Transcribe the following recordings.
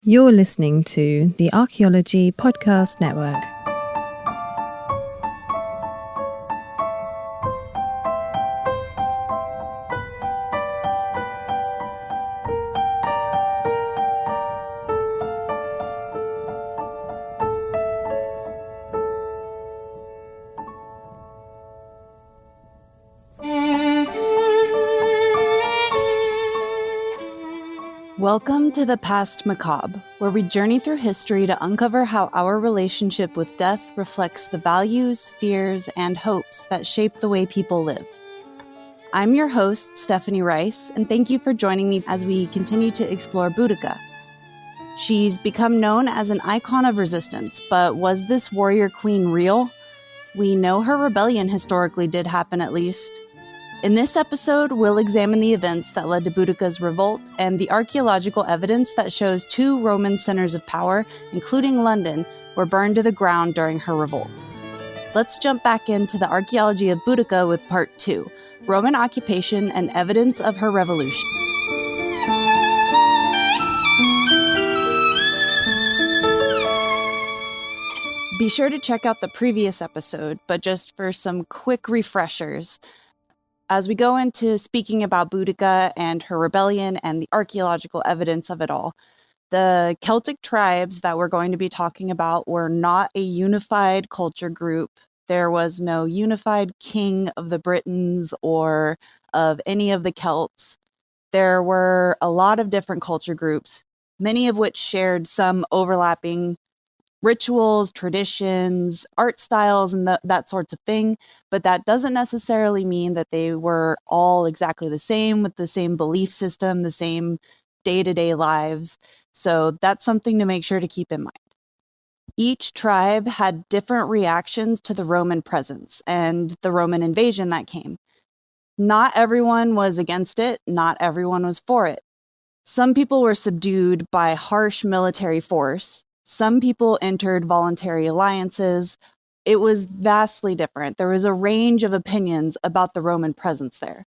You're listening to the Archaeology Podcast Network. Welcome to the Past Macabre, where we journey through history to uncover how our relationship with death reflects the values, fears, and hopes that shape the way people live. I'm your host, Stephanie Rice, and thank you for joining me as we continue to explore Boudica. She's become known as an icon of resistance, but was this warrior queen real? We know her rebellion historically did happen at least. In this episode, we'll examine the events that led to Boudica's revolt and the archaeological evidence that shows two Roman centers of power, including London, were burned to the ground during her revolt. Let's jump back into the archaeology of Boudica with part 2, Roman occupation and evidence of her revolution. Be sure to check out the previous episode, but just for some quick refreshers, as we go into speaking about Boudica and her rebellion and the archaeological evidence of it all, the Celtic tribes that we're going to be talking about were not a unified culture group. There was no unified king of the Britons or of any of the Celts. There were a lot of different culture groups, many of which shared some overlapping rituals, traditions, art styles, and that sorts of thing. But that doesn't necessarily mean that they were all exactly the same with the same belief system, the same day-to-day lives. So that's something to make sure to keep in mind. Each tribe had different reactions to the Roman presence and the Roman invasion that came. Not everyone was against it. Not everyone was for it. Some people were subdued by harsh military force. Some people entered voluntary alliances. It was vastly different. There was a range of opinions about the Roman presence there.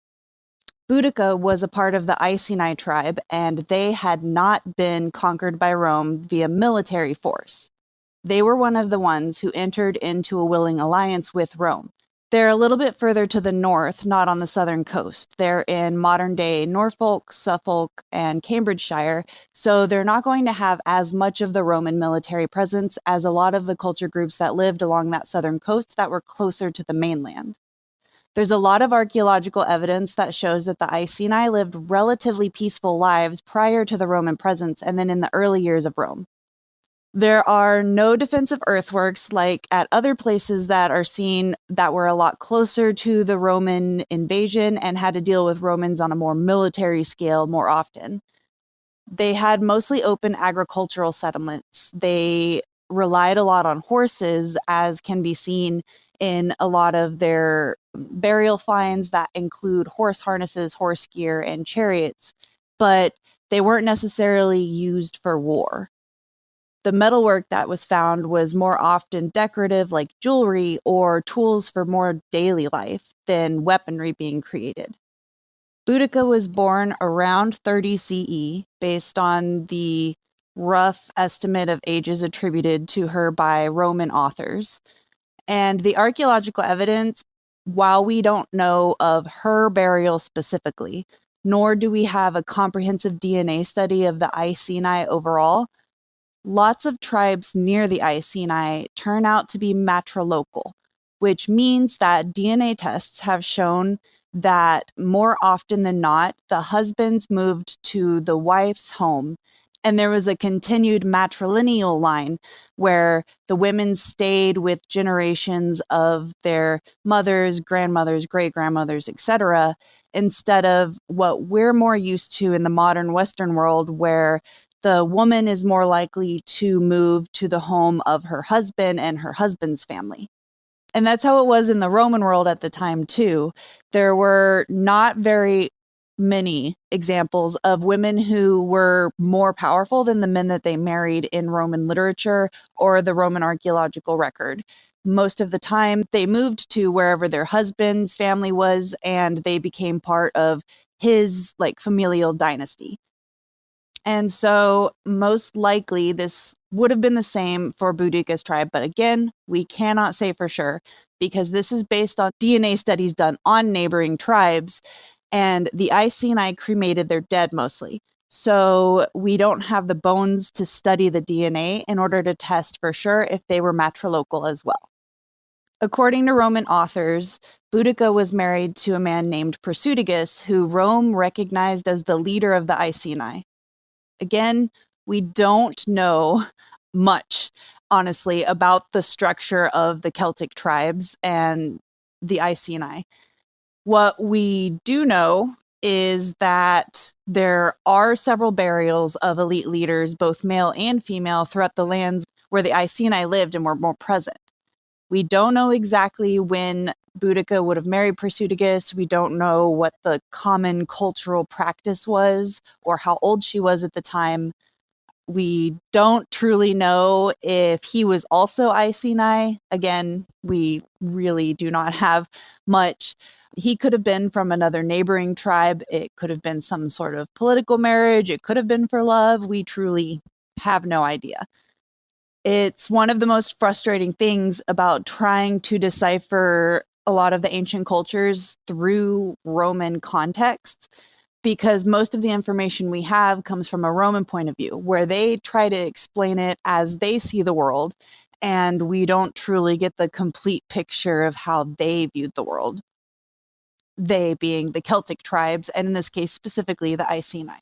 Boudica was a part of the Iceni tribe, and they had not been conquered by Rome via military force. They were one of the ones who entered into a willing alliance with Rome. They're a little bit further to the north, not on the southern coast. They're in modern-day Norfolk, Suffolk, and Cambridgeshire, so they're not going to have as much of the Roman military presence as a lot of the culture groups that lived along that southern coast that were closer to the mainland. There's a lot of archaeological evidence that shows that the Iceni lived relatively peaceful lives prior to the Roman presence and then in the early years of Rome. There are no defensive earthworks like at other places that are seen that were a lot closer to the Roman invasion and had to deal with Romans on a more military scale more often. They had mostly open agricultural settlements. They relied a lot on horses, as can be seen in a lot of their burial finds that include horse harnesses, horse gear, and chariots, but they weren't necessarily used for war. The metalwork that was found was more often decorative, like jewelry or tools for more daily life than weaponry being created. Boudica was born around 30 CE, based on the rough estimate of ages attributed to her by Roman authors. And the archaeological evidence, while we don't know of her burial specifically, nor do we have a comprehensive DNA study of the Iceni overall, lots of tribes near the Iceni turn out to be matrilocal, which means that DNA tests have shown that more often than not, the husbands moved to the wife's home, and there was a continued matrilineal line where the women stayed with generations of their mothers, grandmothers, great-grandmothers, etc., instead of what we're more used to in the modern Western world, where the woman is more likely to move to the home of her husband and her husband's family. And that's how it was in the Roman world at the time, too. There were not very many examples of women who were more powerful than the men that they married in Roman literature or the Roman archaeological record. Most of the time, they moved to wherever their husband's family was, and they became part of his familial dynasty. And so most likely this would have been the same for Boudica's tribe. But again, we cannot say for sure because this is based on DNA studies done on neighboring tribes. And the Iceni cremated their dead mostly. So we don't have the bones to study the DNA in order to test for sure if they were matrilocal as well. According to Roman authors, Boudica was married to a man named Prasutagus, who Rome recognized as the leader of the Iceni. Again, we don't know much, honestly, about the structure of the Celtic tribes and the Iceni. What we do know is that there are several burials of elite leaders, both male and female, throughout the lands where the Iceni lived and were more present. We don't know exactly when Boudica would have married Prasutagus. We don't know what the common cultural practice was or how old she was at the time. We don't truly know if he was also Iceni. Again, we really do not have much. He could have been from another neighboring tribe. It could have been some sort of political marriage. It could have been for love. We truly have no idea. It's one of the most frustrating things about trying to decipher a lot of the ancient cultures through Roman contexts, because most of the information we have comes from a Roman point of view, where they try to explain it as they see the world, and we don't truly get the complete picture of how they viewed the world. They being the Celtic tribes, and in this case specifically the Iceni.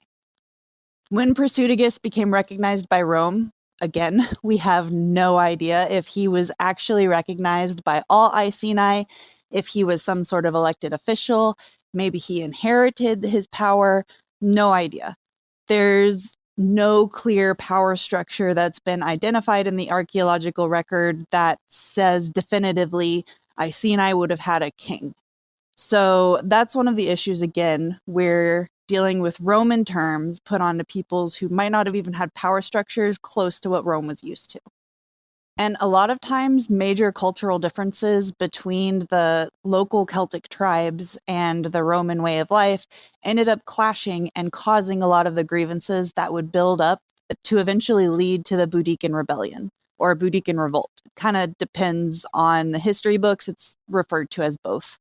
When Prasutagus became recognized by Rome, again, we have no idea if he was actually recognized by all Iceni, if he was some sort of elected official, maybe he inherited his power, no idea. There's no clear power structure that's been identified in the archaeological record that says definitively Iceni would have had a king. So that's one of the issues, again, we're dealing with Roman terms put onto peoples who might not have even had power structures close to what Rome was used to. And a lot of times, major cultural differences between the local Celtic tribes and the Roman way of life ended up clashing and causing a lot of the grievances that would build up to eventually lead to the Boudican Rebellion or Boudican Revolt. It kind of depends on the history books. It's referred to as both.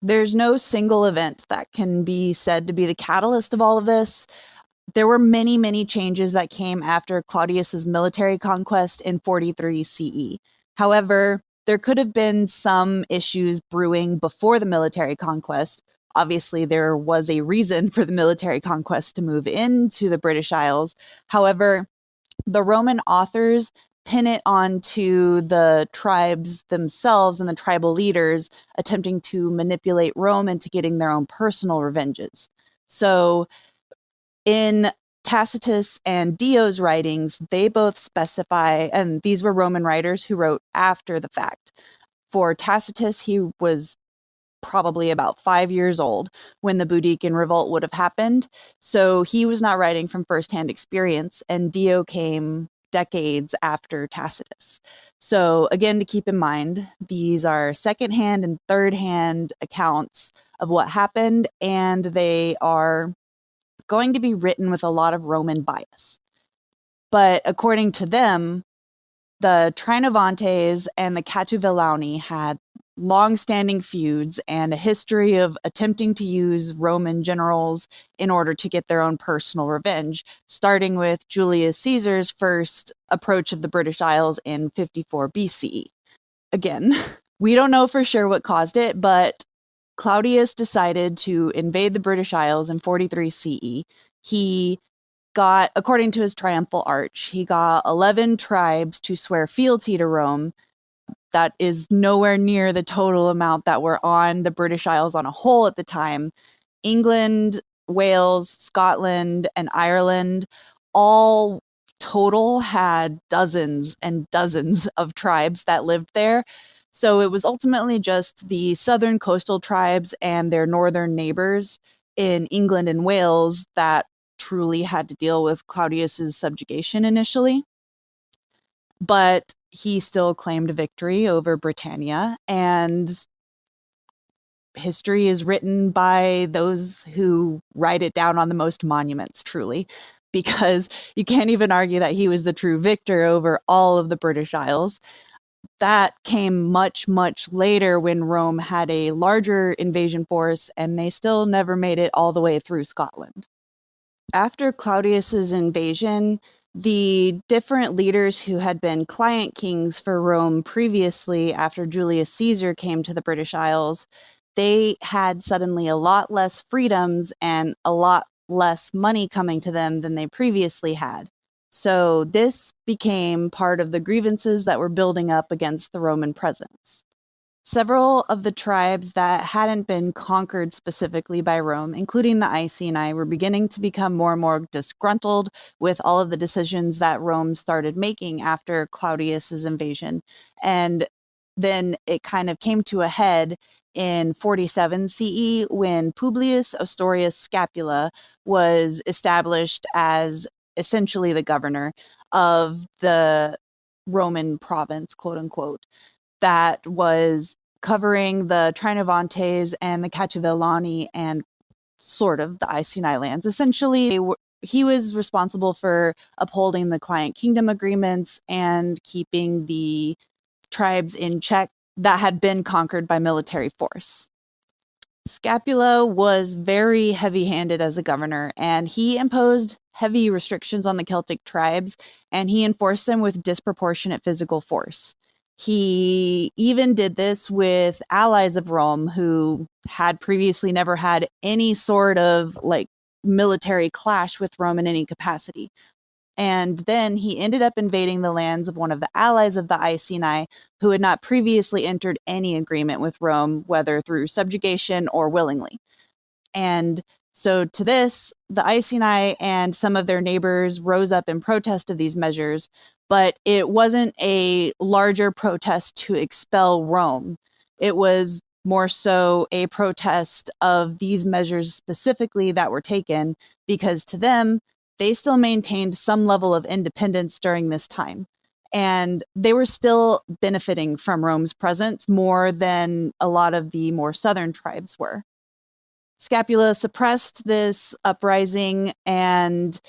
There's no single event that can be said to be the catalyst of all of this. There were many, many changes that came after Claudius's military conquest in 43 CE. However, there could have been some issues brewing before the military conquest. Obviously, there was a reason for the military conquest to move into the British Isles. However, the Roman authors pin it onto the tribes themselves and the tribal leaders attempting to manipulate Rome into getting their own personal revenges. So in Tacitus and Dio's writings, they both specify, and these were Roman writers who wrote after the fact. For Tacitus, he was probably about 5 years old when the Boudican revolt would have happened. So he was not writing from firsthand experience, and Dio came decades after Tacitus. So again, to keep in mind, these are secondhand and third-hand accounts of what happened, and they are going to be written with a lot of Roman bias. But according to them, the Trinovantes and the Catuvellauni had long-standing feuds and a history of attempting to use Roman generals in order to get their own personal revenge, starting with Julius Caesar's first approach of the British Isles in 54 BCE. Again, we don't know for sure what caused it, but Claudius decided to invade the British Isles in 43 CE. He got, according to his triumphal arch, he got 11 tribes to swear fealty to Rome. That is nowhere near the total amount that were on the British Isles on a whole at the time. England, Wales, Scotland, and Ireland all total had dozens and dozens of tribes that lived there. So it was ultimately just the southern coastal tribes and their northern neighbors in England and Wales that truly had to deal with Claudius's subjugation initially. But he still claimed victory over Britannia, and history is written by those who write it down on the most monuments, truly. because you can't even argue that he was the true victor over all of the British Isles. That came much, much later when Rome had a larger invasion force, and they still never made it all the way through Scotland. After Claudius's invasion, the different leaders who had been client kings for Rome previously after Julius Caesar came to the British Isles, they had suddenly a lot less freedoms and a lot less money coming to them than they previously had. So this became part of the grievances that were building up against the Roman presence. Several of the tribes that hadn't been conquered specifically by Rome, including the Iceni, were beginning to become more and more disgruntled with all of the decisions that Rome started making after Claudius's invasion. And then it kind of came to a head in 47 CE when Publius Ostorius Scapula was established as essentially the governor of the Roman province, quote unquote, that was covering the Trinovantes and the Catuvellauni and sort of the Iceni lands. Essentially, he was responsible for upholding the client kingdom agreements and keeping the tribes in check that had been conquered by military force. Scapula was very heavy-handed as a governor, and he imposed heavy restrictions on the Celtic tribes, and he enforced them with disproportionate physical force. He even did this with allies of Rome who had previously never had any sort of military clash with Rome in any capacity. And then he ended up invading the lands of one of the allies of the Iceni who had not previously entered any agreement with Rome, whether through subjugation or willingly. And so to this, the Iceni and some of their neighbors rose up in protest of these measures, but it wasn't a larger protest to expel Rome. It was more so a protest of these measures specifically that were taken, because to them, they still maintained some level of independence during this time. And they were still benefiting from Rome's presence more than a lot of the more southern tribes were. Scapula suppressed this uprising, and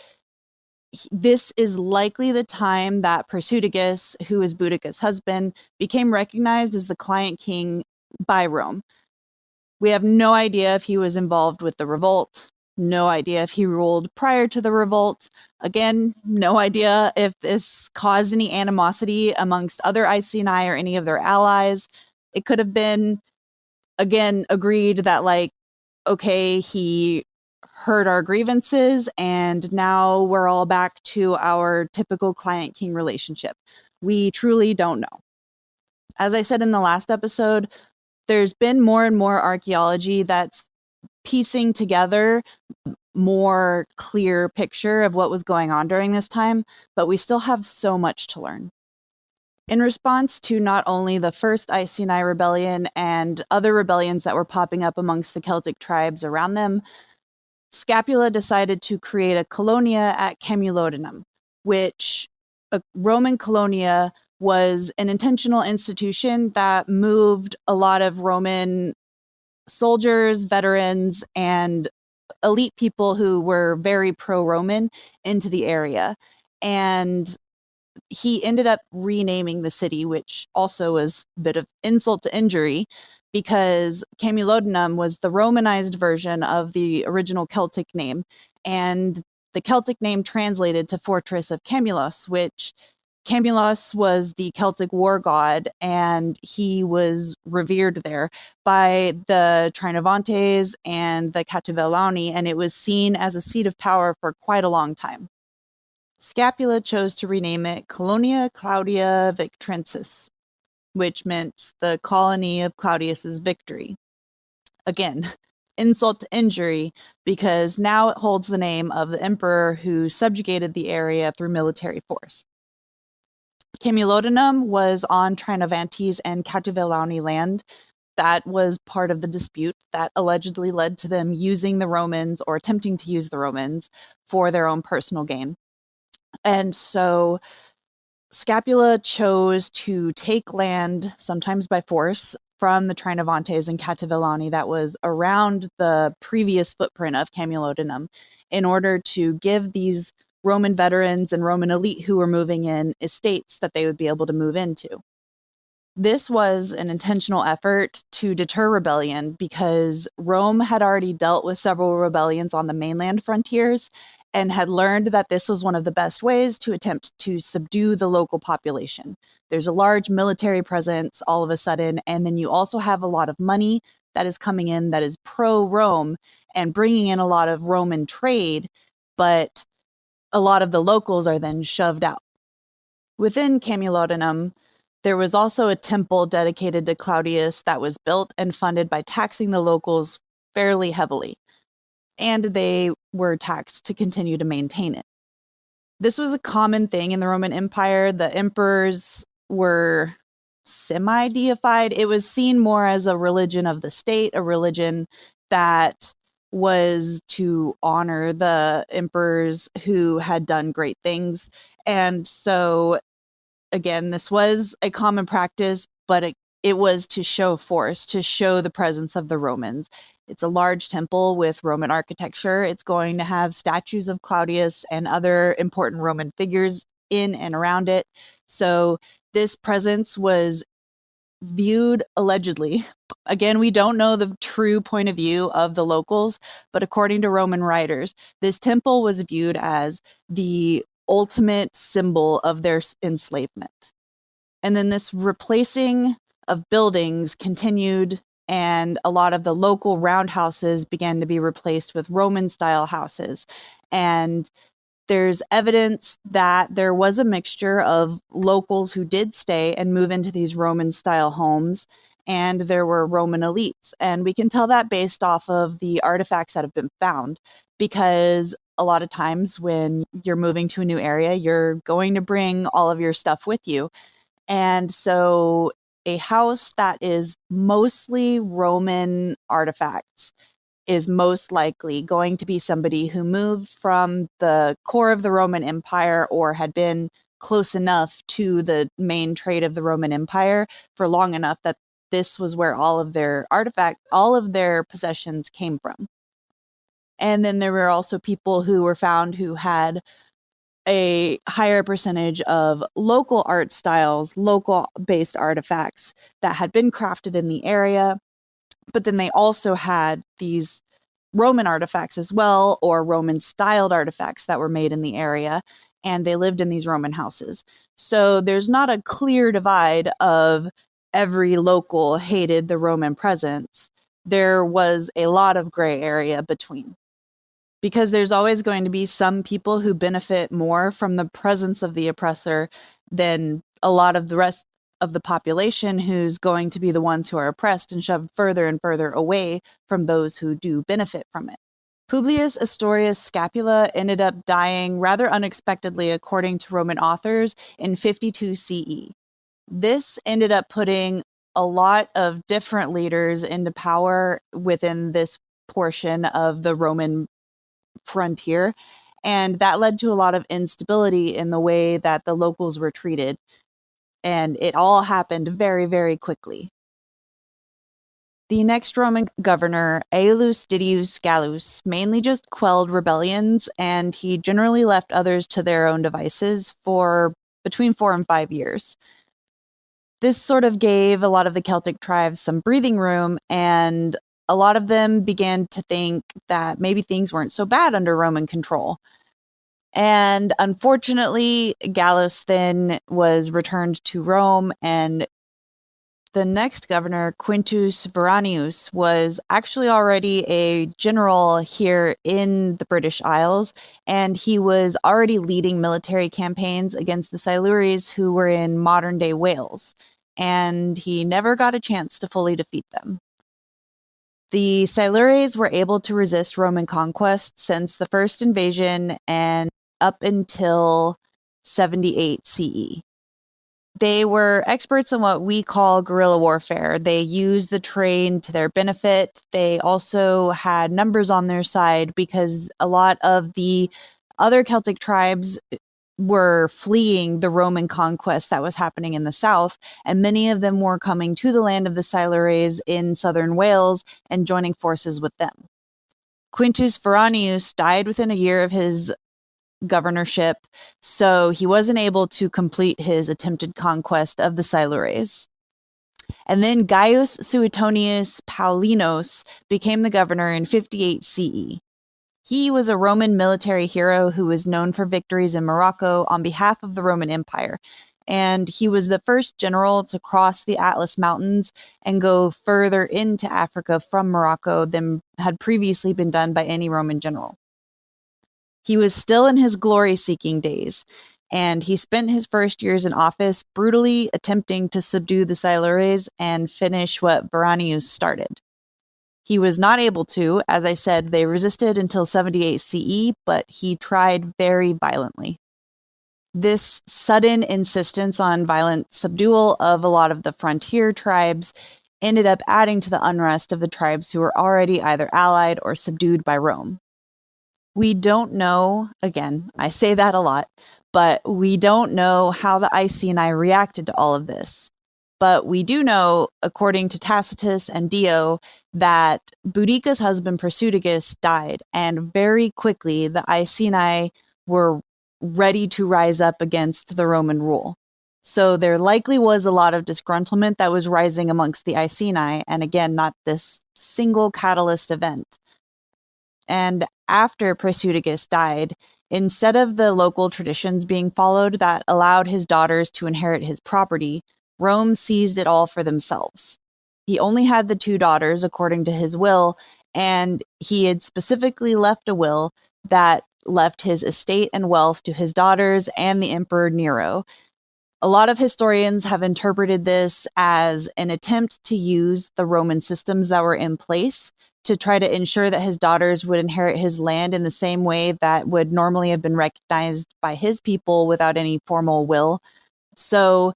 this is likely the time that Persutigus, who is Boudica's husband, became recognized as the client king by Rome. We have no idea if he was involved with the revolt, no idea if he ruled prior to the revolt. Again, no idea if this caused any animosity amongst other Iceni or any of their allies. It could have been, again, agreed that okay, he heard our grievances and now we're all back to our typical client-king relationship. We truly don't know. As I said in the last episode, there's been more and more archaeology that's piecing together more clear picture of what was going on during this time, but we still have so much to learn. In response to not only the first Iceni rebellion and other rebellions that were popping up amongst the Celtic tribes around them, Scapula decided to create a colonia at Camulodunum, which a Roman colonia was an intentional institution that moved a lot of Roman soldiers, veterans, and elite people who were very pro-Roman into the area. And he ended up renaming the city, which also was a bit of insult to injury, because Camulodunum was the Romanized version of the original Celtic name. And the Celtic name translated to Fortress of Camulos, which Camulos was the Celtic war god, and he was revered there by the Trinovantes and the Catuvellauni, and it was seen as a seat of power for quite a long time. Scapula chose to rename it Colonia Claudia Victrensis, which meant the colony of Claudius's victory. Again, insult to injury, because now it holds the name of the emperor who subjugated the area through military force. Camulodunum was on Trinovantes and Catuvellauni land. That was part of the dispute that allegedly led to them using the Romans, or attempting to use the Romans, for their own personal gain. And so Scapula chose to take land, sometimes by force, from the Trinovantes and Catuvellauni that was around the previous footprint of Camulodunum, in order to give these Roman veterans and Roman elite who were moving in estates that they would be able to move into. This was an intentional effort to deter rebellion because Rome had already dealt with several rebellions on the mainland frontiers and had learned that this was one of the best ways to attempt to subdue the local population. There's a large military presence all of a sudden, and then you also have a lot of money that is coming in that is pro-Rome and bringing in a lot of Roman trade, but a lot of the locals are then shoved out. Within Camulodunum, there was also a temple dedicated to Claudius that was built and funded by taxing the locals fairly heavily, and they were taxed to continue to maintain it. This was a common thing in the Roman Empire. The emperors were semi-deified. It was seen more as a religion of the state, a religion that was to honor the emperors who had done great things. And so again, this was a common practice, but it was to show force, to show the presence of the Romans. It's a large temple with Roman architecture. It's going to have statues of Claudius and other important Roman figures in and around it. So this presence was viewed allegedly. Again, we don't know the true point of view of the locals, but according to Roman writers, this temple was viewed as the ultimate symbol of their enslavement. And then this replacing of buildings continued, and a lot of the local roundhouses began to be replaced with Roman-style houses. And there's evidence that there was a mixture of locals who did stay and move into these Roman-style homes, and there were Roman elites. And we can tell that based off of the artifacts that have been found, because a lot of times when you're moving to a new area, you're going to bring all of your stuff with you. And so a house that is mostly Roman artifacts is most likely going to be somebody who moved from the core of the Roman Empire or had been close enough to the main trade of the Roman Empire for long enough that this was where all of their possessions came from. And then there were also people who were found who had a higher percentage of local art styles, local-based artifacts that had been crafted in the area, but then they also had these Roman artifacts as well, or Roman-styled artifacts that were made in the area, and they lived in these Roman houses. So there's not a clear divide of every local hated the Roman presence. There was a lot of gray area between. Because there's always going to be some people who benefit more from the presence of the oppressor than a lot of the rest of the population, who's going to be the ones who are oppressed and shoved further and further away from those who do benefit from it. Publius Astorius Scapula ended up dying rather unexpectedly, according to Roman authors, in 52 CE. This ended up putting a lot of different leaders into power within this portion of the Roman frontier, and that led to a lot of instability in the way that the locals were treated, and it all happened very, very quickly. The next Roman governor, Aulus Didius Gallus, mainly just quelled rebellions, and he generally left others to their own devices for between 4 and 5 years. This sort of gave a lot of the Celtic tribes some breathing room, and a lot of them began to think that maybe things weren't so bad under Roman control. And unfortunately, Gallus then was returned to Rome, and the next governor, Quintus Veranius, was actually already a general here in the British Isles, and he was already leading military campaigns against the Silures, who were in modern-day Wales, and he never got a chance to fully defeat them. The Silures were able to resist Roman conquest since the first invasion and up until 78 CE. They were experts in what we call guerrilla warfare. They used the terrain to their benefit. They also had numbers on their side because a lot of the other Celtic tribes were fleeing the Roman conquest that was happening in the south, and many of them were coming to the land of the Silures in southern Wales and joining forces with them. Quintus Veranius died within a year of his governorship, so he wasn't able to complete his attempted conquest of the Silures. And then Gaius Suetonius Paulinus became the governor in 58 CE. He was a Roman military hero who was known for victories in Morocco on behalf of the Roman Empire. And he was the first general to cross the Atlas Mountains and go further into Africa from Morocco than had previously been done by any Roman general. He was still in his glory-seeking days, and he spent his first years in office brutally attempting to subdue the Silures and finish what Veranius started. He was not able to. As I said, they resisted until 78 CE, but he tried very violently. This sudden insistence on violent subdual of a lot of the frontier tribes ended up adding to the unrest of the tribes who were already either allied or subdued by Rome. We don't know, again, I say that a lot, but we don't know how the Iceni reacted to all of this. But we do know, according to Tacitus and Dio, that Boudica's husband Prasutagus died, and very quickly the Iceni were ready to rise up against the Roman rule. So there likely was a lot of disgruntlement that was rising amongst the Iceni, and again, not this single catalyst event. And after Prasutagus died, instead of the local traditions being followed that allowed his daughters to inherit his property, Rome seized it all for themselves. He only had the 2 daughters according to his will, and he had specifically left a will that left his estate and wealth to his daughters and the Emperor Nero. A lot of historians have interpreted this as an attempt to use the Roman systems that were in place to try to ensure that his daughters would inherit his land in the same way that would normally have been recognized by his people without any formal will. So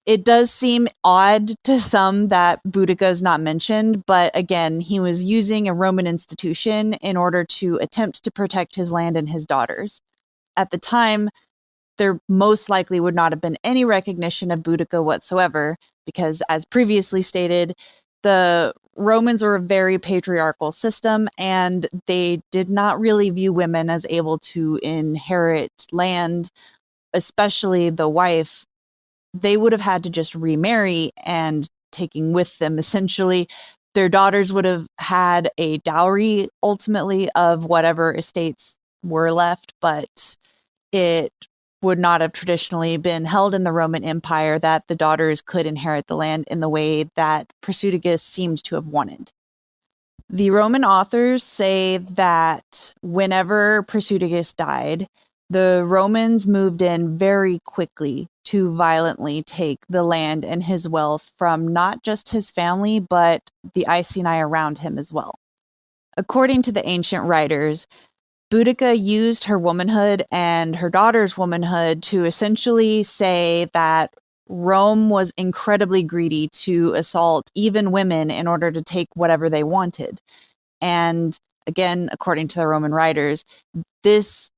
it does seem odd to some that Boudica is not mentioned, but again, he was using a Roman institution in order to attempt to protect his land and his daughters. At the time, there most likely would not have been any recognition of Boudica whatsoever, because as previously stated, the Romans were a very patriarchal system, and they did not really view women as able to inherit land, especially the wife. They would have had to just remarry, and taking with them essentially their daughters would have had a dowry ultimately of whatever estates were left, but it would not have traditionally been held in the Roman Empire that the daughters could inherit the land in the way that Prasutagus seemed to have wanted. The Roman authors say that whenever Prasutagus died, the Romans moved in very quickly to violently take the land and his wealth from not just his family, but the Iceni around him as well. According to the ancient writers, Boudica used her womanhood and her daughter's womanhood to essentially say that Rome was incredibly greedy to assault even women in order to take whatever they wanted. And again, according to the Roman writers, this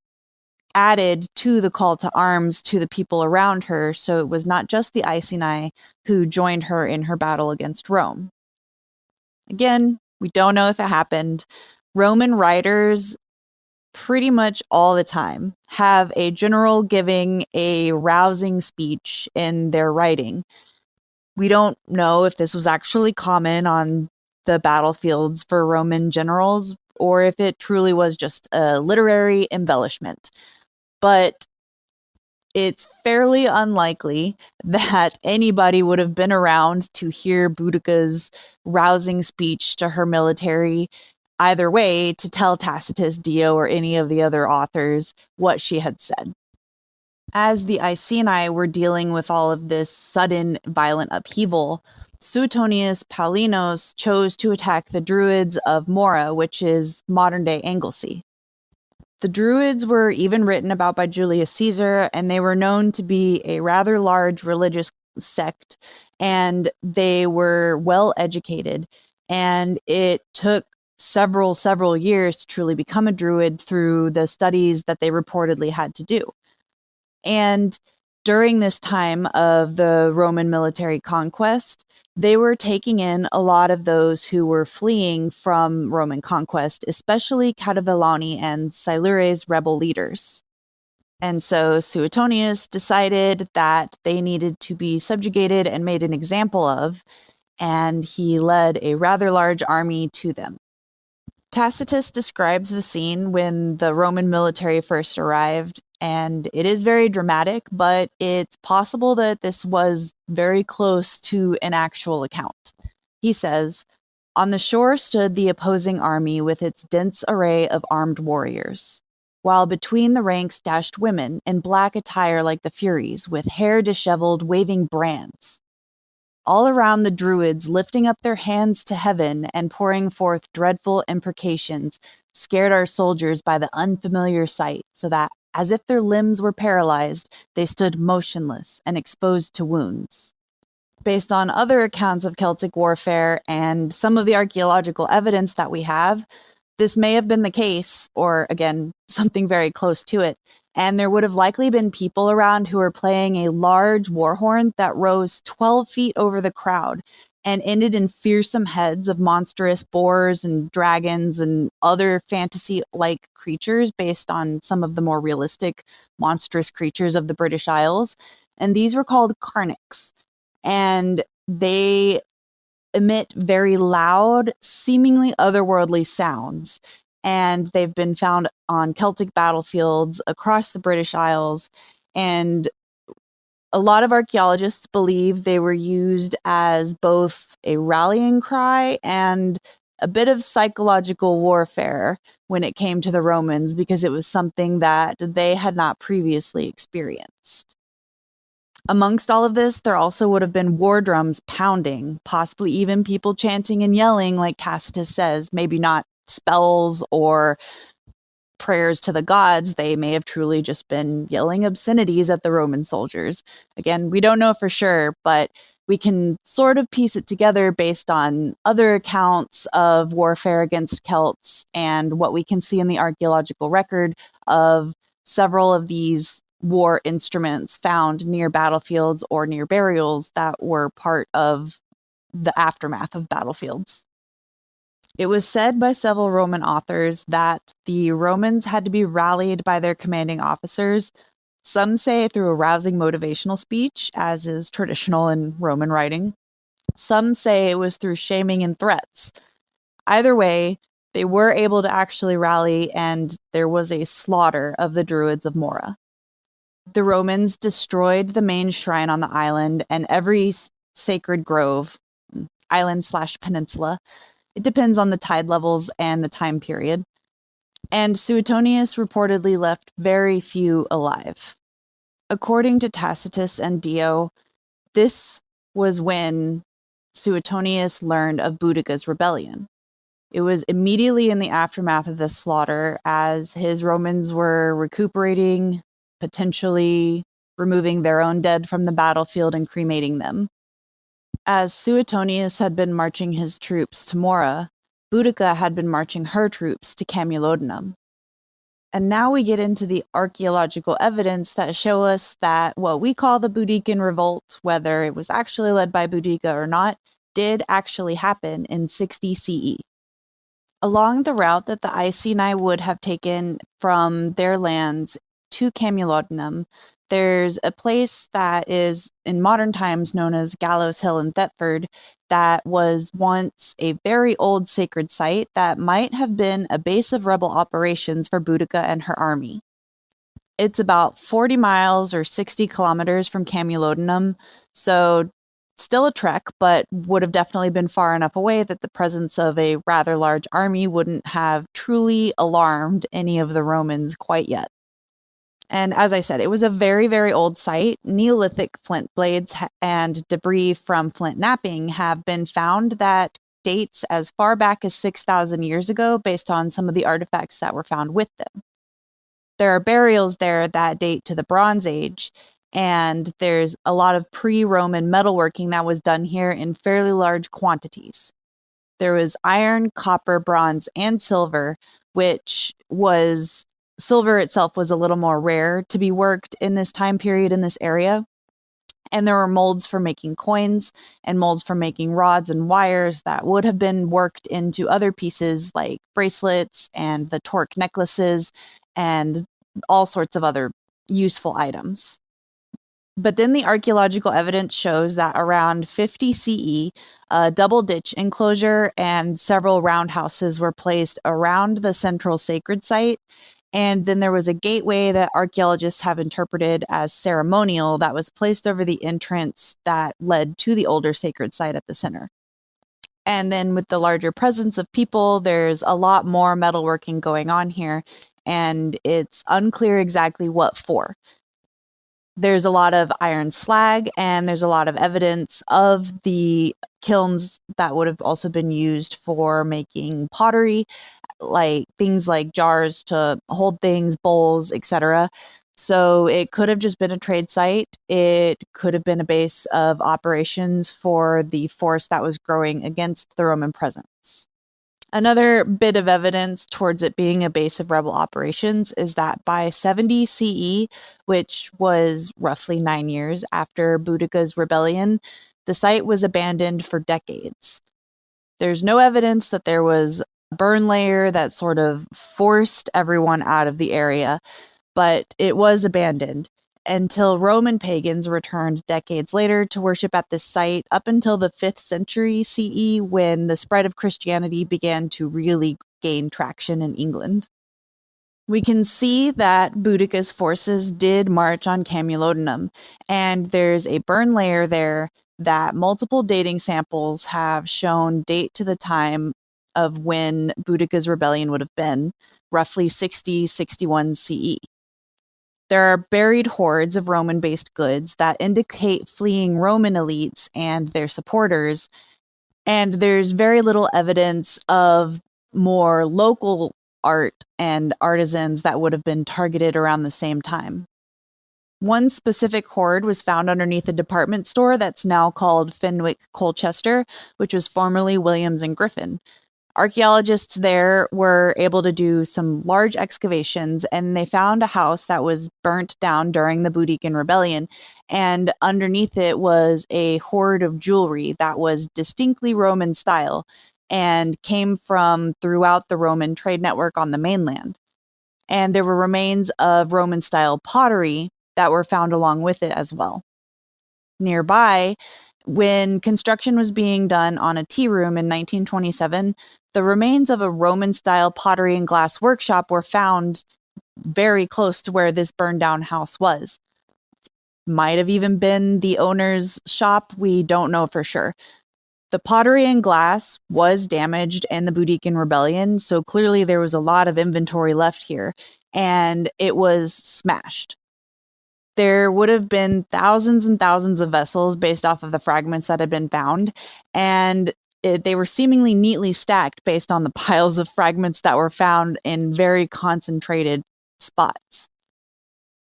added to the call to arms to the people around her, so it was not just the Iceni who joined her in her battle against Rome. Again, we don't know if it happened. Roman writers pretty much all the time have a general giving a rousing speech in their writing. We don't know if this was actually common on the battlefields for Roman generals, or if it truly was just a literary embellishment. But it's fairly unlikely that anybody would have been around to hear Boudica's rousing speech to her military either way to tell Tacitus, Dio, or any of the other authors what she had said. As the Iceni were dealing with all of this sudden violent upheaval, Suetonius Paulinus chose to attack the Druids of Mora, which is modern-day Anglesey. The Druids were even written about by Julius Caesar, and they were known to be a rather large religious sect, and they were well educated, and it took several years to truly become a Druid through the studies that they reportedly had to do. And during this time of the Roman military conquest, they were taking in a lot of those who were fleeing from Roman conquest, especially Cativellauni and Silures rebel leaders. And so Suetonius decided that they needed to be subjugated and made an example of, and he led a rather large army to them. Tacitus describes the scene when the Roman military first arrived, and it is very dramatic, but it's possible that this was very close to an actual account. He says, "On the shore stood the opposing army with its dense array of armed warriors, while between the ranks dashed women in black attire like the Furies, with hair disheveled, waving brands. All around the Druids, lifting up their hands to heaven and pouring forth dreadful imprecations, scared our soldiers by the unfamiliar sight, so that, as if their limbs were paralyzed, they stood motionless and exposed to wounds." Based on other accounts of Celtic warfare and some of the archaeological evidence that we have, this may have been the case, or again, something very close to it. And there would have likely been people around who were playing a large war horn that rose 12 feet over the crowd and ended in fearsome heads of monstrous boars and dragons and other fantasy-like creatures based on some of the more realistic monstrous creatures of the British Isles. And these were called carnix. And they emit very loud, seemingly otherworldly sounds. And they've been found on Celtic battlefields across the British Isles. And a lot of archaeologists believe they were used as both a rallying cry and a bit of psychological warfare when it came to the Romans, because it was something that they had not previously experienced. Amongst all of this, there also would have been war drums pounding, possibly even people chanting and yelling, like Tacitus says, maybe not spells or prayers to the gods. They may have truly just been yelling obscenities at the Roman soldiers. Again, we don't know for sure, but we can sort of piece it together based on other accounts of warfare against Celts and what we can see in the archaeological record of several of these war instruments found near battlefields or near burials that were part of the aftermath of battlefields. It was said by several Roman authors that the Romans had to be rallied by their commanding officers. Some say through a rousing motivational speech, as is traditional in Roman writing. Some say it was through shaming and threats. Either way, they were able to actually rally, and there was a slaughter of the Druids of Mora. The Romans destroyed the main shrine on the island and every sacred grove, island/peninsula. It depends on the tide levels and the time period. And Suetonius reportedly left very few alive. According to Tacitus and Dio, this was when Suetonius learned of Boudica's rebellion. It was immediately in the aftermath of the slaughter, as his Romans were recuperating, potentially removing their own dead from the battlefield and cremating them. As Suetonius had been marching his troops to Mora, Boudica had been marching her troops to Camulodunum. And now we get into the archaeological evidence that show us that what we call the Boudican Revolt, whether it was actually led by Boudica or not, did actually happen in 60 CE. Along the route that the Iceni would have taken from their lands to Camulodunum, there's a place that is in modern times known as Gallows Hill in Thetford that was once a very old sacred site that might have been a base of rebel operations for Boudica and her army. It's about 40 miles or 60 kilometers from Camulodunum, so still a trek, but would have definitely been far enough away that the presence of a rather large army wouldn't have truly alarmed any of the Romans quite yet. And as I said, it was a very, very old site. Neolithic flint blades and debris from flint knapping have been found that dates as far back as 6,000 years ago based on some of the artifacts that were found with them. There are burials there that date to the Bronze Age, and there's a lot of pre-Roman metalworking that was done here in fairly large quantities. There was iron, copper, bronze, and silver, which was... Silver itself was a little more rare to be worked in this time period in this area. And there were molds for making coins and molds for making rods and wires that would have been worked into other pieces like bracelets and the torque necklaces and all sorts of other useful items. But then the archaeological evidence shows that around 50 CE, a double ditch enclosure and several roundhouses were placed around the central sacred site. And then there was a gateway that archaeologists have interpreted as ceremonial that was placed over the entrance that led to the older sacred site at the center. And then with the larger presence of people, there's a lot more metalworking going on here, and it's unclear exactly what for. There's a lot of iron slag, and there's a lot of evidence of the kilns that would have also been used for making pottery, like things like jars to hold things, bowls, etc. So it could have just been a trade site. It could have been a base of operations for the force that was growing against the Roman presence. Another bit of evidence towards it being a base of rebel operations is that by 70 CE, which was roughly 9 years after Boudica's rebellion, the site was abandoned for decades. There's no evidence that there was a burn layer that sort of forced everyone out of the area, but it was abandoned until Roman pagans returned decades later to worship at this site up until the 5th century CE, when the spread of Christianity began to really gain traction in England. We can see that Boudica's forces did march on Camulodunum, and there's a burn layer there that multiple dating samples have shown date to the time of when Boudica's rebellion would have been, roughly 60-61 CE. There are buried hoards of Roman-based goods that indicate fleeing Roman elites and their supporters, and there's very little evidence of more local art and artisans that would have been targeted around the same time. One specific hoard was found underneath a department store that's now called Fenwick Colchester, which was formerly Williams and Griffin. Archaeologists there were able to do some large excavations, and they found a house that was burnt down during the Boudican Rebellion, and underneath it was a hoard of jewelry that was distinctly Roman style and came from throughout the Roman trade network on the mainland. And there were remains of Roman-style pottery that were found along with it as well. Nearby, when construction was being done on a tea room in 1927, the remains of a Roman-style pottery and glass workshop were found very close to where this burned-down house was. Might have even been the owner's shop, we don't know for sure. The pottery and glass was damaged in the Boudican Rebellion, so clearly there was a lot of inventory left here, and it was smashed. There would have been thousands and thousands of vessels based off of the fragments that had been found, and they were seemingly neatly stacked based on the piles of fragments that were found in very concentrated spots.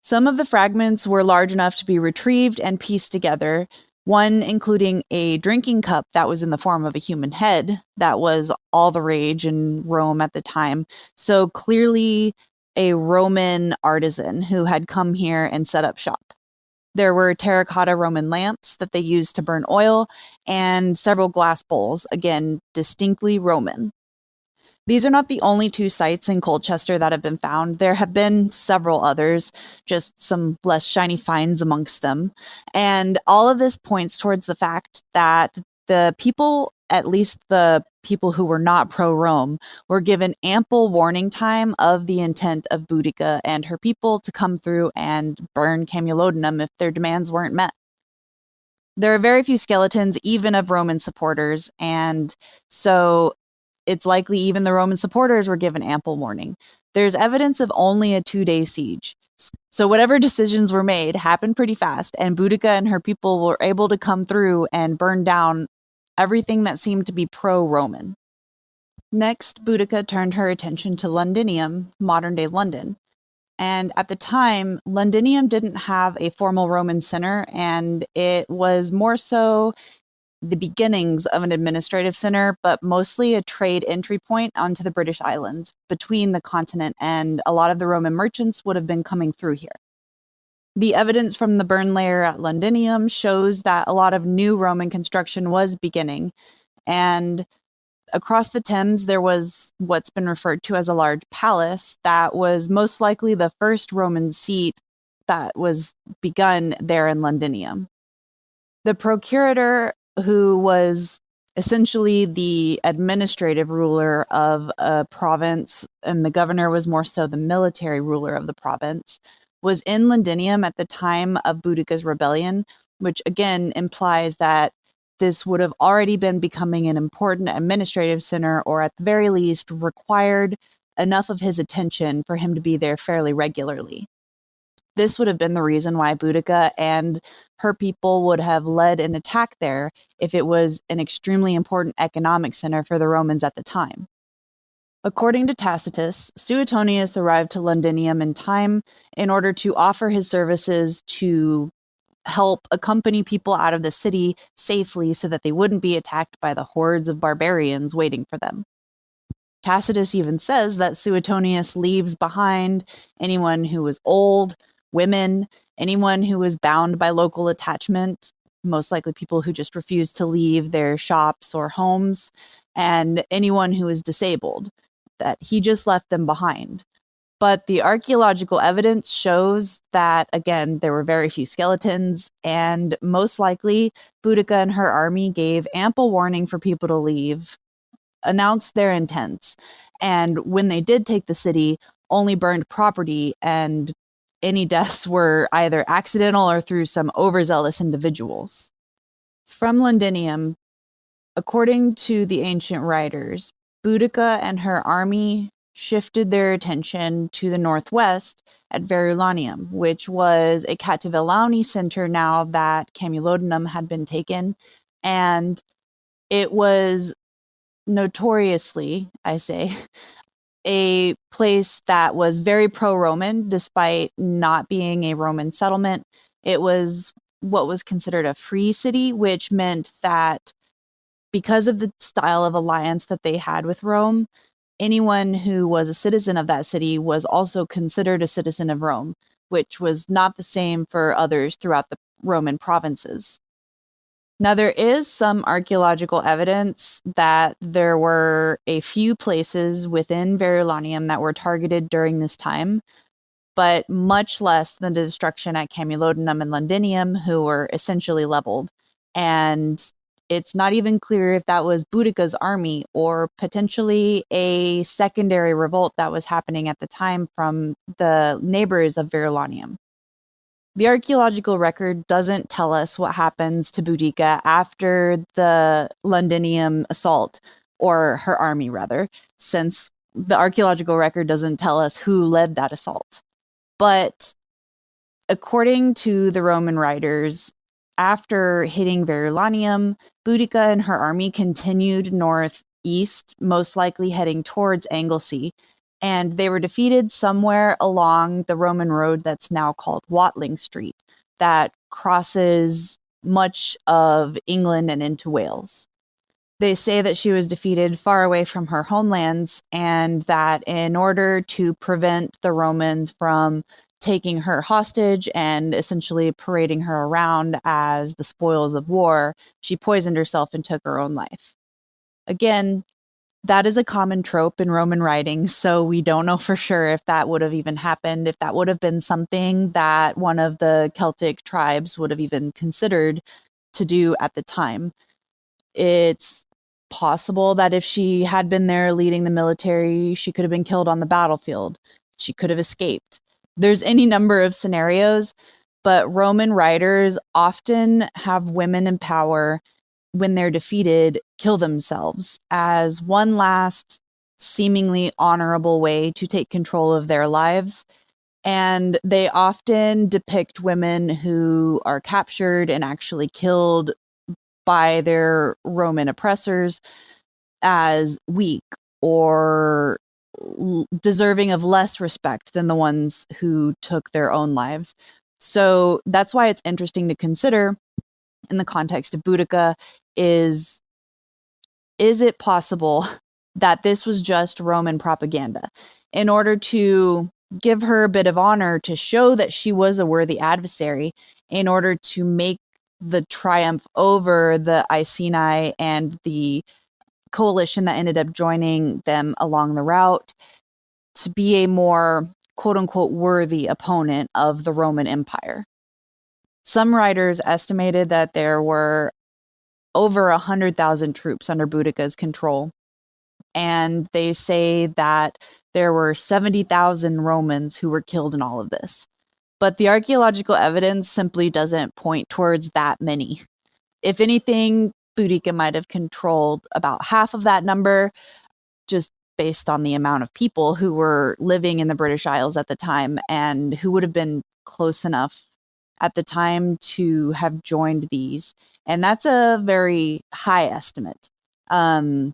Some of the fragments were large enough to be retrieved and pieced together, one including a drinking cup that was in the form of a human head that was all the rage in Rome at the time. So clearly a Roman artisan who had come here and set up shop. There were terracotta Roman lamps that they used to burn oil, and several glass bowls, again, distinctly Roman. These are not the only 2 sites in Colchester that have been found. There have been several others, just some less shiny finds amongst them. And all of this points towards the fact that the people, at least the people who were not pro-Rome, were given ample warning time of the intent of Boudica and her people to come through and burn Camulodunum if their demands weren't met. There are very few skeletons, even of Roman supporters, and so it's likely even the Roman supporters were given ample warning. There's evidence of only a 2-day siege. So whatever decisions were made happened pretty fast, and Boudica and her people were able to come through and burn down everything that seemed to be pro-Roman. Next, Boudica turned her attention to Londinium, modern-day London. And at the time, Londinium didn't have a formal Roman center, and it was more so the beginnings of an administrative center, but mostly a trade entry point onto the British Islands between the continent, and a lot of the Roman merchants would have been coming through here. The evidence from the burn layer at Londinium shows that a lot of new Roman construction was beginning, and across the Thames there was what's been referred to as a large palace that was most likely the first Roman seat that was begun there in Londinium. The procurator, who was essentially the administrative ruler of a province, and the governor was more so the military ruler of the province, was in Londinium at the time of Boudica's rebellion, which again implies that this would have already been becoming an important administrative center, or at the very least required enough of his attention for him to be there fairly regularly. This would have been the reason why Boudica and her people would have led an attack there if it was an extremely important economic center for the Romans at the time. According to Tacitus, Suetonius arrived to Londinium in time in order to offer his services to help accompany people out of the city safely so that they wouldn't be attacked by the hordes of barbarians waiting for them. Tacitus even says that Suetonius leaves behind anyone who was old, women, anyone who was bound by local attachment, most likely people who just refused to leave their shops or homes, and anyone who was disabled, that he just left them behind. But the archaeological evidence shows that, again, there were very few skeletons, and most likely Boudica and her army gave ample warning for people to leave, announced their intents, and when they did take the city, only burned property, and any deaths were either accidental or through some overzealous individuals. From Londinium, according to the ancient writers, Boudica and her army shifted their attention to the northwest at Verulamium, which was a Cativellauni center now that Camulodunum had been taken, and it was notoriously, I say, a place that was very pro-Roman despite not being a Roman settlement. It was what was considered a free city, which meant that because of the style of alliance that they had with Rome, anyone who was a citizen of that city was also considered a citizen of Rome, which was not the same for others throughout the Roman provinces. Now, there is some archaeological evidence that there were a few places within Verulamium that were targeted during this time, but much less than the destruction at Camulodunum and Londinium, who were essentially leveled. And it's not even clear if that was Boudica's army or potentially a secondary revolt that was happening at the time from the neighbors of Verulamium. The archaeological record doesn't tell us what happens to Boudica after the Londinium assault, or her army rather, since the archaeological record doesn't tell us who led that assault. But according to the Roman writers, after hitting Verulamium, Boudica and her army continued northeast, most likely heading towards Anglesey, and they were defeated somewhere along the Roman road that's now called Watling Street, that crosses much of England and into Wales. They say that she was defeated far away from her homelands, and that in order to prevent the Romans from taking her hostage and essentially parading her around as the spoils of war, she poisoned herself and took her own life. Again, that is a common trope in Roman writings, so we don't know for sure if that would have even happened, if that would have been something that one of the Celtic tribes would have even considered to do at the time. It's possible that if she had been there leading the military, she could have been killed on the battlefield. She could have escaped. There's any number of scenarios, but Roman writers often have women in power, when they're defeated, kill themselves as one last seemingly honorable way to take control of their lives. And they often depict women who are captured and actually killed by their Roman oppressors as weak or deserving of less respect than the ones who took their own lives. So that's why it's interesting to consider in the context of Boudica is it possible that this was just Roman propaganda in order to give her a bit of honor, to show that she was a worthy adversary, in order to make the triumph over the Iceni and the coalition that ended up joining them along the route to be a more quote-unquote worthy opponent of the Roman Empire. Some writers estimated that there were over 100,000 troops under Boudica's control, and they say that there were 70,000 Romans who were killed in all of this. But the archaeological evidence simply doesn't point towards that many. If anything, Boudica might have controlled about half of that number, just based on the amount of people who were living in the British Isles at the time and who would have been close enough at the time to have joined these. And that's a very high estimate, 50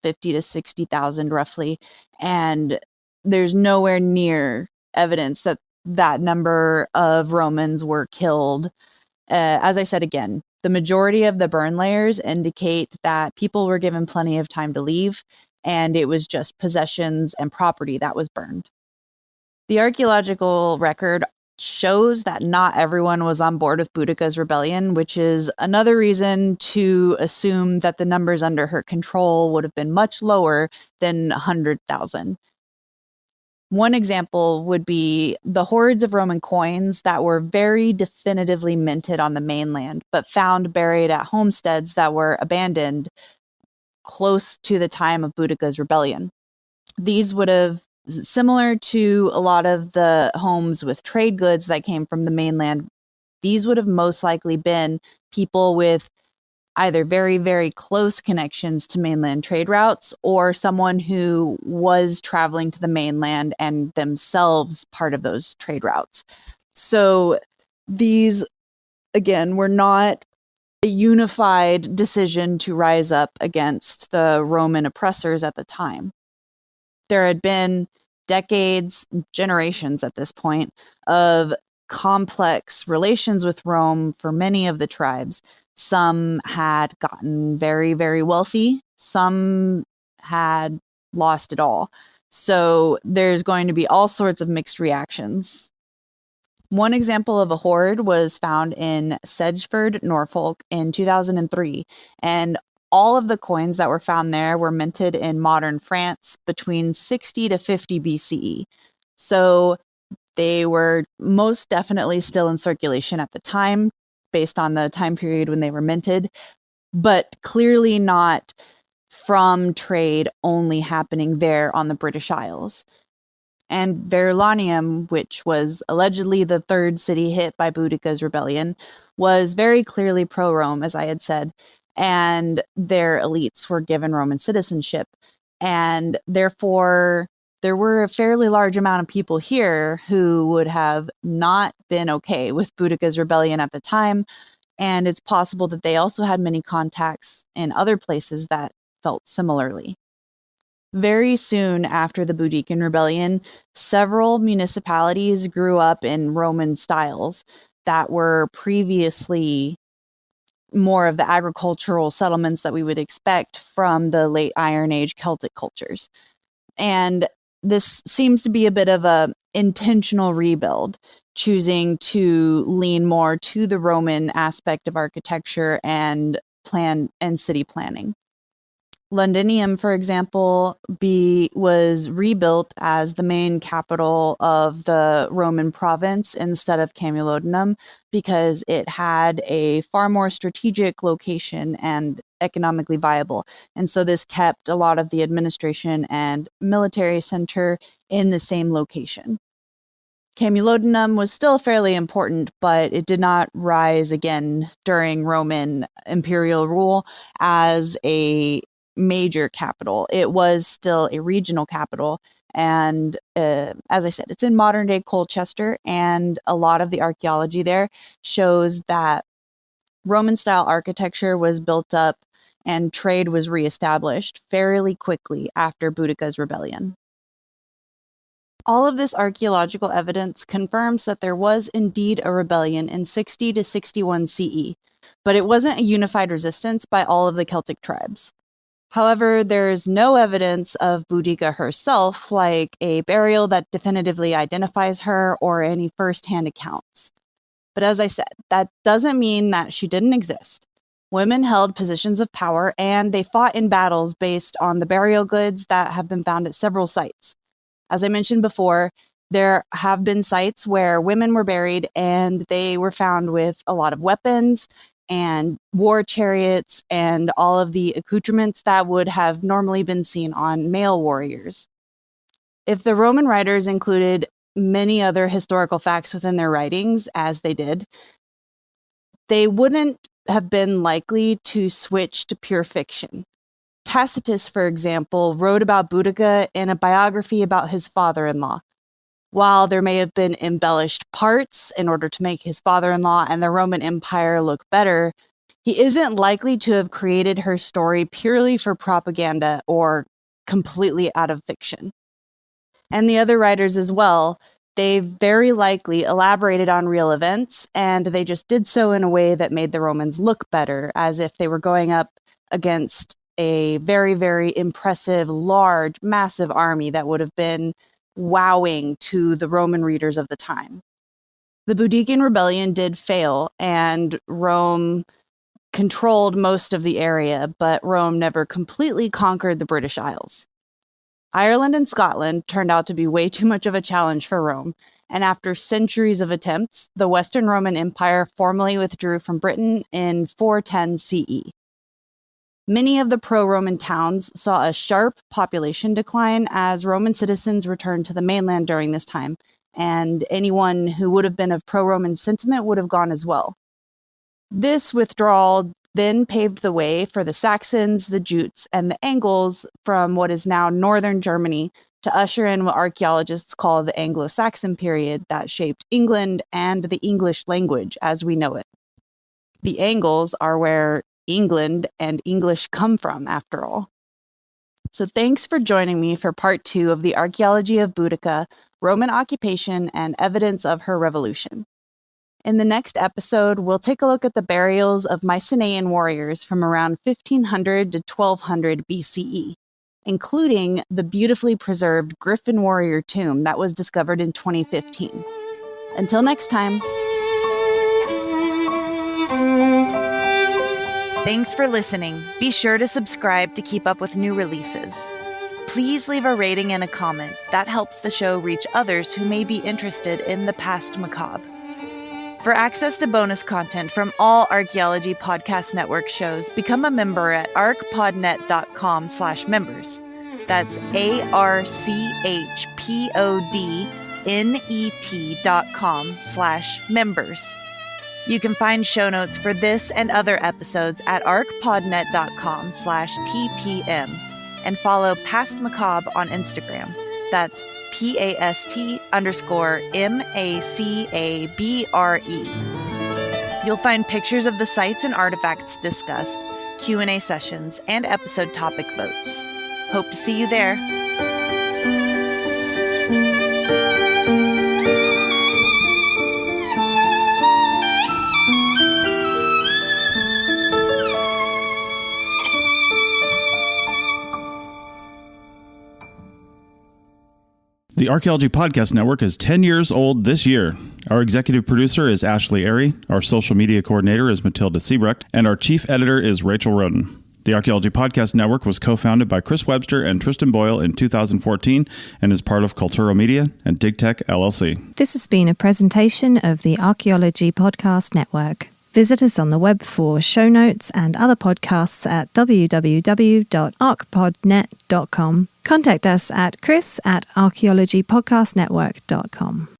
to 60,000 roughly. And there's nowhere near evidence that that number of Romans were killed. As I said again, the majority of the burn layers indicate that people were given plenty of time to leave, and it was just possessions and property that was burned. The archaeological record shows that not everyone was on board with Boudica's rebellion, which is another reason to assume that the numbers under her control would have been much lower than 100,000. One example would be the hoards of Roman coins that were very definitively minted on the mainland, but found buried at homesteads that were abandoned close to the time of Boudica's rebellion. These would have, similar to a lot of the homes with trade goods that came from the mainland, these would have most likely been people with either very, very close connections to mainland trade routes or someone who was traveling to the mainland and themselves part of those trade routes. So these, again, were not a unified decision to rise up against the Roman oppressors at the time. There had been decades, generations at this point, of complex relations with Rome for many of the tribes. Some had gotten very, very wealthy. Some had lost it all. So there's going to be all sorts of mixed reactions. One example of a hoard was found in Sedgeford, Norfolk in 2003, and all of the coins that were found there were minted in modern France between 60 to 50 BCE. So they were most definitely still in circulation at the time, based on the time period when they were minted, but clearly not from trade only happening there on the British Isles. And Verulamium, which was allegedly the third city hit by Boudica's rebellion, was very clearly pro-Rome, as I had said, and their elites were given Roman citizenship. And therefore, there were a fairly large amount of people here who would have not been okay with Boudica's rebellion at the time. And it's possible that they also had many contacts in other places that felt similarly. Very soon after the Boudican rebellion, several municipalities grew up in Roman styles that were previously more of the agricultural settlements that we would expect from the late Iron Age Celtic cultures. And this seems to be a bit of a intentional rebuild, choosing to lean more to the Roman aspect of architecture and plan and city planning. Londinium, for example, was rebuilt as the main capital of the Roman province instead of Camulodunum because it had a far more strategic location and economically viable. And so this kept a lot of the administration and military center in the same location. Camulodunum was still fairly important, but it did not rise again during Roman imperial rule as a major capital. It was still a regional capital. And as I said, it's in modern day Colchester, and a lot of the archaeology there shows that Roman style architecture was built up and trade was reestablished fairly quickly after Boudica's rebellion. All of this archaeological evidence confirms that there was indeed a rebellion in 60 to 61 CE, but it wasn't a unified resistance by all of the Celtic tribes. However, there's no evidence of Boudica herself, like a burial that definitively identifies her or any first-hand accounts. But as I said, that doesn't mean that she didn't exist. Women held positions of power, and they fought in battles based on the burial goods that have been found at several sites. As I mentioned before, There have been sites where women were buried and they were found with a lot of weapons and war chariots and all of the accoutrements that would have normally been seen on male warriors. If the Roman writers included many other historical facts within their writings, as they did, they wouldn't have been likely to switch to pure fiction. Tacitus, for example, wrote about Boudica in a biography about his father-in-law. While there may have been embellished parts in order to make his father-in-law and the Roman Empire look better, he isn't likely to have created her story purely for propaganda or completely out of fiction. And the other writers as well, they very likely elaborated on real events, and they just did so in a way that made the Romans look better, as if they were going up against a very, very impressive, large, massive army that would have been wowing to the Roman readers of the time. The Boudican rebellion did fail, and Rome controlled most of the area, but Rome never completely conquered the British Isles. Ireland and Scotland turned out to be way too much of a challenge for Rome, and after centuries of attempts, the Western Roman Empire formally withdrew from Britain in 410 CE. Many of the pro-Roman towns saw a sharp population decline as Roman citizens returned to the mainland during this time, and anyone who would have been of pro-Roman sentiment would have gone as well. This withdrawal then paved the way for the Saxons, the Jutes, and the Angles from what is now northern Germany to usher in what archaeologists call the Anglo-Saxon period that shaped England and the English language as we know it. The Angles are where England and English come from, after all. So thanks for joining me for part 2 of the Archaeology of Boudica, Roman occupation, and evidence of her revolution. In the next episode, we'll take a look at the burials of Mycenaean warriors from around 1500 to 1200 BCE, including the beautifully preserved Griffin warrior tomb that was discovered in 2015. Until next time. Thanks for listening. Be sure to subscribe to keep up with new releases. Please leave a rating and a comment. That helps the show reach others who may be interested in the Past Macabre. For access to bonus content from all Archaeology Podcast Network shows, become a member at archpodnet.com/members. That's archpodnet.com/members. You can find show notes for this and other episodes at archpodnet.com/TPM and follow Past Macabre on Instagram. That's PAST_MACABRE. You'll find pictures of the sites and artifacts discussed, Q&A sessions, and episode topic votes. Hope to see you there. The Archaeology Podcast Network is 10 years old this year. Our executive producer is Ashley Airy, our social media coordinator is Matilda Siebrecht, and our chief editor is Rachel Roden. The Archaeology Podcast Network was co-founded by Chris Webster and Tristan Boyle in 2014 and is part of Cultural Media and DigTech LLC. This has been a presentation of the Archaeology Podcast Network. Visit us on the web for show notes and other podcasts at www.archpodnet.com. Contact us at chris@archaeologypodcastnetwork.com.